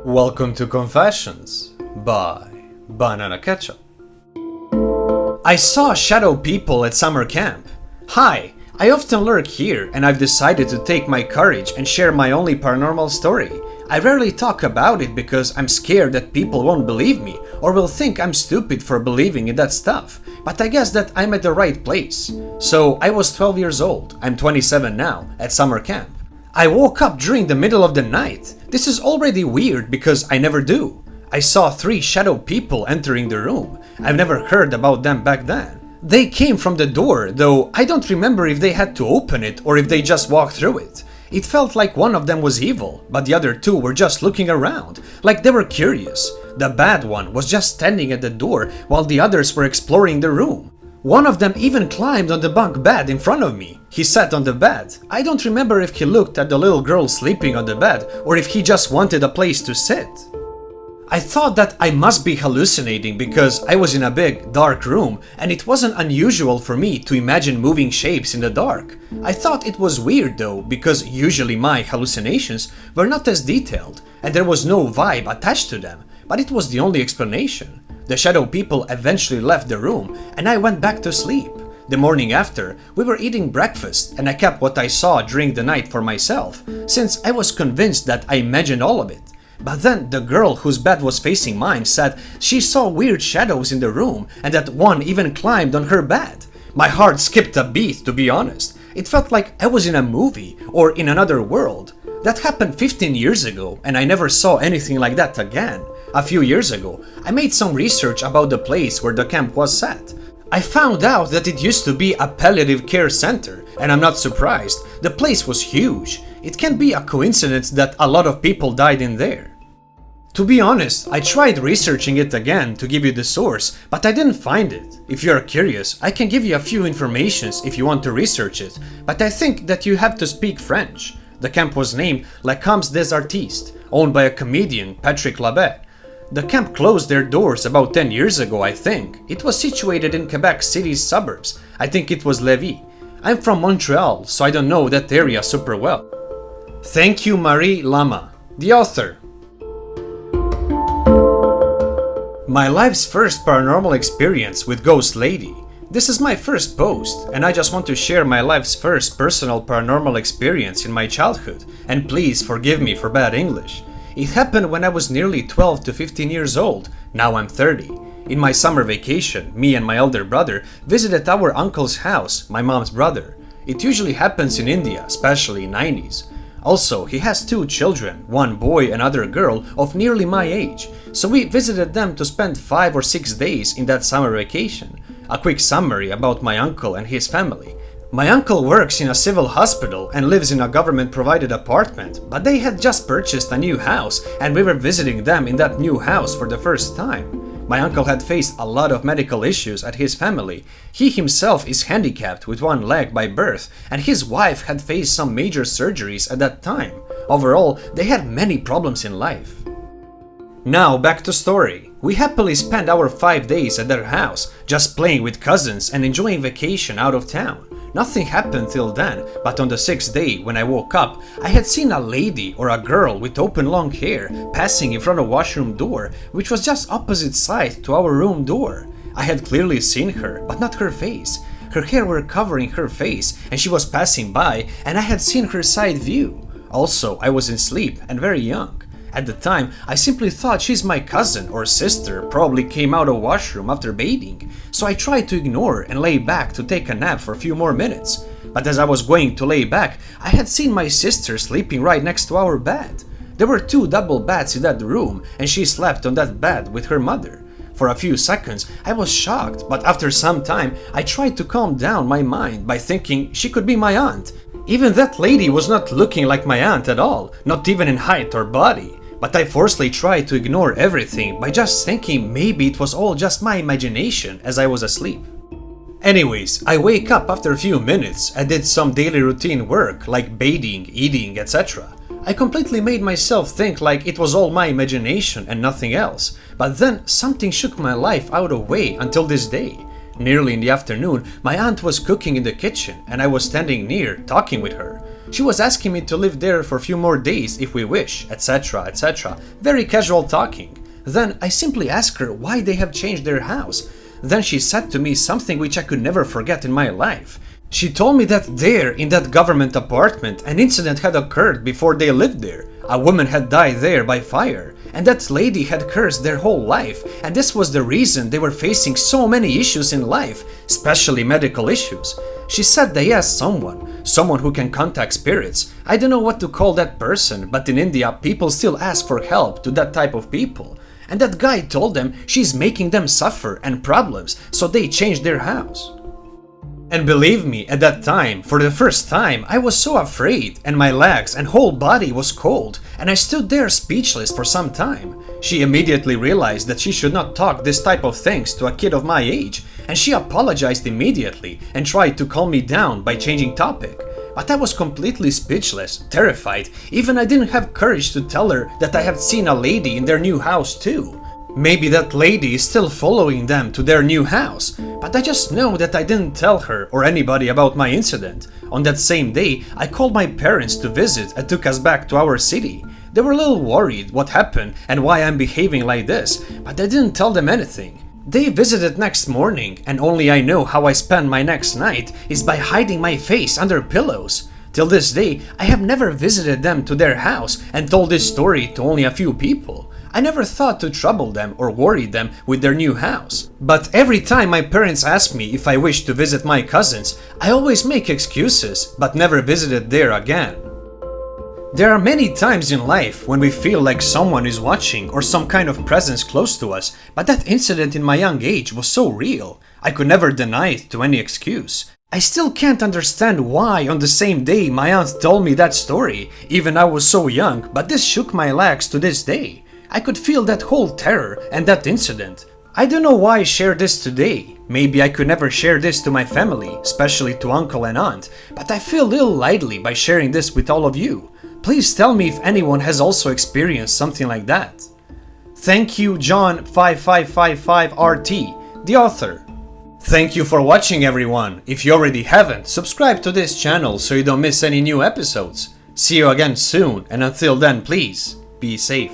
Welcome to Confessions by Banana Ketchup. I saw shadow people at summer camp. Hi, I often lurk here and I've decided to take my courage and share my only paranormal story. I rarely talk about it because I'm scared that people won't believe me or will think I'm stupid for believing in that stuff, but I guess that I'm at the right place. So I was 12 years old, I'm 27 now, at summer camp. I woke up during the middle of the night. This is already weird because I never do. I saw 3 shadow people entering the room. I've never heard about them back then. They came from the door, though I don't remember if they had to open it or if they just walked through it. It felt like one of them was evil, but the other 2 were just looking around, like they were curious. The bad one was just standing at the door while the others were exploring the room. One of them even climbed on the bunk bed in front of me. He sat on the bed. I don't remember if he looked at the little girl sleeping on the bed or if he just wanted a place to sit. I thought that I must be hallucinating because I was in a big, dark room and it wasn't unusual for me to imagine moving shapes in the dark. I thought it was weird though because usually my hallucinations were not as detailed and there was no vibe attached to them, but it was the only explanation. The shadow people eventually left the room and I went back to sleep. The morning after, we were eating breakfast and I kept what I saw during the night for myself, since I was convinced that I imagined all of it. But then the girl whose bed was facing mine said she saw weird shadows in the room and that one even climbed on her bed. My heart skipped a beat, to be honest. It felt like I was in a movie or in another world. That happened 15 years ago and I never saw anything like that again. A few years ago, I made some research about the place where the camp was set. I found out that it used to be a palliative care center, and I'm not surprised. The place was huge. It can't be a coincidence that a lot of people died in there. To be honest, I tried researching it again to give you the source, but I didn't find it. If you are curious, I can give you a few informations if you want to research it, but I think that you have to speak French. The camp was named Les Camps des Artistes, owned by a comedian, Patrick Labbé. The camp closed their doors about 10 years ago, I think. It was situated in Quebec City's suburbs. I think it was Lévis. I'm from Montreal, so I don't know that area super well. Thank you, Marie-llama, the author. My life's first paranormal experience with Ghost Lady. This is my first post, and I just want to share my life's first personal paranormal experience in my childhood, and please forgive me for bad English. It happened when I was nearly 12 to 15 years old, now I'm 30. In my summer vacation, me and my elder brother visited our uncle's house, my mom's brother. It usually happens in India, especially in 90s. Also, he has 2 children, one boy and another girl of nearly my age, so we visited them to spend 5 or 6 days in that summer vacation. A quick summary about my uncle and his family. My uncle works in a civil hospital and lives in a government-provided apartment, but they had just purchased a new house and we were visiting them in that new house for the first time. My uncle had faced a lot of medical issues at his family. He himself is handicapped with one leg by birth, and his wife had faced some major surgeries at that time. Overall, they had many problems in life. Now back to story. We happily spent our 5 days at their house, just playing with cousins and enjoying vacation out of town. Nothing happened till then, but on the 6th day, when I woke up, I had seen a lady or a girl with open long hair passing in front of the washroom door, which was just opposite side to our room door. I had clearly seen her, but not her face. Her hair were covering her face and she was passing by and I had seen her side view. Also, I was in sleep and very young. At the time, I simply thought she's my cousin or sister, probably came out of the washroom after bathing, so I tried to ignore and lay back to take a nap for a few more minutes. But as I was going to lay back, I had seen my sister sleeping right next to our bed. There were 2 double beds in that room and she slept on that bed with her mother. For a few seconds, I was shocked, but after some time, I tried to calm down my mind by thinking she could be my aunt. Even that lady was not looking like my aunt at all, not even in height or body. But I forcefully tried to ignore everything by just thinking maybe it was all just my imagination as I was asleep. Anyways, I wake up after a few minutes and did some daily routine work like bathing, eating, etc. I completely made myself think like it was all my imagination and nothing else, but then something shook my life out of way until this day. Nearly in the afternoon, my aunt was cooking in the kitchen and I was standing near talking with her. She was asking me to live there for a few more days if we wish, etc, etc. Very casual talking. Then I simply asked her why they have changed their house. Then she said to me something which I could never forget in my life. She told me that there, in that government apartment, an incident had occurred before they lived there. A woman had died there by fire, and that lady had cursed their whole life, and this was the reason they were facing so many issues in life, especially medical issues. She said they asked someone who can contact spirits. I don't know what to call that person, but in India people still ask for help to that type of people. And that guy told them she's making them suffer and problems, so they changed their house. And believe me, at that time, for the first time, I was so afraid, and my legs and whole body was cold, and I stood there speechless for some time. She immediately realized that she should not talk this type of things to a kid of my age, and she apologized immediately and tried to calm me down by changing topic. But I was completely speechless, terrified, even I didn't have courage to tell her that I had seen a lady in their new house too. Maybe that lady is still following them to their new house, but I just know that I didn't tell her or anybody about my incident. On that same day, I called my parents to visit and took us back to our city. They were a little worried what happened and why I'm behaving like this, but I didn't tell them anything. They visited next morning, and only I know how I spend my next night is by hiding my face under pillows. Till this day, I have never visited them to their house and told this story to only a few people. I never thought to trouble them or worry them with their new house. But every time my parents ask me if I wish to visit my cousins, I always make excuses, but never visited there again. There are many times in life when we feel like someone is watching or some kind of presence close to us, but that incident in my young age was so real, I could never deny it to any excuse. I still can't understand why on the same day my aunt told me that story, even I was so young, but this shook my legs to this day. I could feel that whole terror and that incident. I don't know why I share this today. Maybe I could never share this to my family, especially to uncle and aunt, but I feel a little lightly by sharing this with all of you. Please tell me if anyone has also experienced something like that. Thank you, John5555RT, the author. Thank you for watching, everyone. If you already haven't, subscribe to this channel so you don't miss any new episodes. See you again soon, and until then, please be safe.